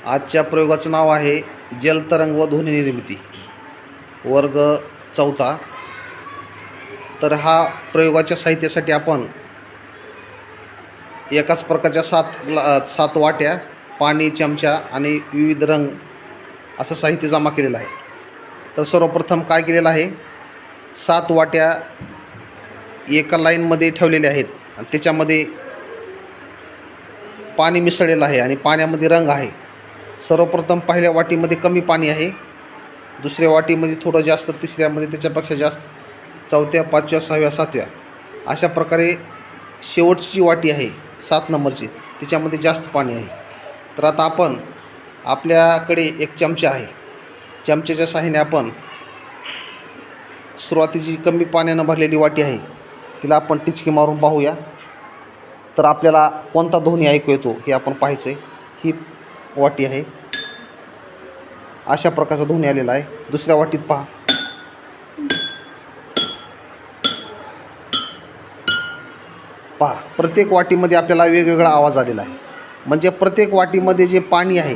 आजच्या प्रयोगाचं नाव आहे जलतरंग व ध्वनी निर्मिती, वर्ग 4. तर हा प्रयोगाच्या साहित्यासाठी आपण एकाच प्रकारच्या 7 वाट्या, पाणी, चमचा आणि विविध रंग असं साहित्य जमा केलेलं आहे. तर सर्वप्रथम काय केलेलं आहे, 7 वाट्या एका लाईनमध्ये ठेवलेल्या आहेत आणि त्याच्यामध्ये पाणी मिसळलेलं आहे आणि पाण्यामध्ये रंग आहे. सर्वप्रथम पहिल्या वाटीमध्ये कमी पाणी आहे, दुसऱ्या वाटीमध्ये थोडं जास्त, तिसऱ्यामध्ये त्याच्यापेक्षा जास्त, चौथ्या, 5व्या, 6व्या, 7व्या अशा प्रकारे शेवटची जी वाटी आहे 7 नंबरची त्याच्यामध्ये जास्त पाणी आहे. तर आता आपण आपल्याकडे एक चमचा आहे, चमच्याच्या साहाय्याने आपण सुरुवातीची कमी पाण्यानं भरलेली वाटी आहे तिला आपण टिचकी मारून पाहूया. तर आपल्याला कोणता ध्वनी ऐकू येतो हे आपण पाहायचं आहे. ही वाटी आहे, अशा प्रकारचा ध्वनी आलेला आहे. दुसऱ्या वाटीत पहा, प्रत्येक वाटीमध्ये आपल्याला वेगवेगळा आवाज आलेला आहे. म्हणजे प्रत्येक वाटीमध्ये जे पाणी आहे,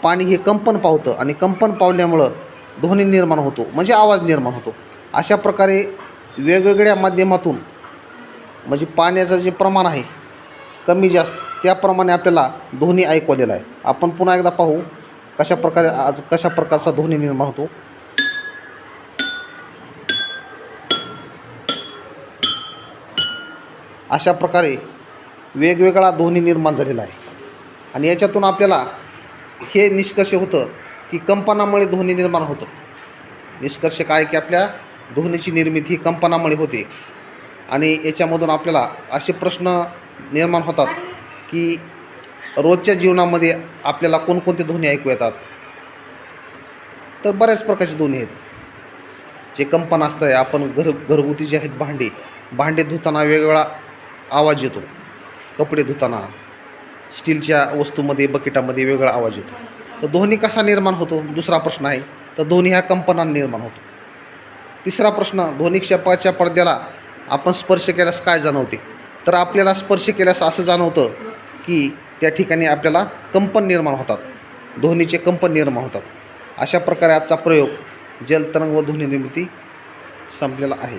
पाणी हे कंपन पावतं आणि कंपन पावल्यामुळं ध्वनी निर्माण होतो, म्हणजे आवाज निर्माण होतो. अशा प्रकारे वेगवेगळ्या माध्यमातून म्हणजे पाण्याचं जे प्रमाण आहे कमी जास्त त्याप्रमाणे आपल्याला ध्वनी ऐकवलेला आहे. आपण पुन्हा एकदा पाहू कशा प्रकारचा ध्वनी निर्माण होतो. अशा प्रकारे वेगवेगळा ध्वनी निर्माण झालेला आहे आणि याच्यातून आपल्याला हे निष्कर्ष होतं की कंपनामुळे ध्वनी निर्माण होतं. निष्कर्ष काय की आपल्या ध्वनीची निर्मिती ही कंपनामुळे होते. आणि याच्यामधून आपल्याला असे प्रश्न निर्माण होतात की रोजच्या जीवनामध्ये आपल्याला कोणकोणते ध्वनी ऐकू येतात. तर बऱ्याच प्रकारचे ध्वनी आहेत जे कंपन असतं आहे. आपण घरगुती जे आहेत भांडे धुताना वेगवेगळा आवाज येतो, कपडे धुताना स्टीलच्या वस्तूमध्ये बकेटामध्ये वेगळा आवाज येतो. तर ध्वनी कसा निर्माण होतो दुसरा प्रश्न आहे. तर ध्वनी ह्या कंपनाने निर्माण होतो. तिसरा प्रश्न, ध्वनी क्षेपणाच्या पडद्याला आपण स्पर्श केल्यास काय जाणवते. तर आपल्याला स्पर्श केल्यास असं जाणवतं की त्या ठिकाणी आपल्याला कंपन निर्माण होतात, ध्वनीचे कंपन निर्माण होतात. अशा प्रकारे आजचा प्रयोग जलतरंग व ध्वनी निर्मिती संपलेला आहे.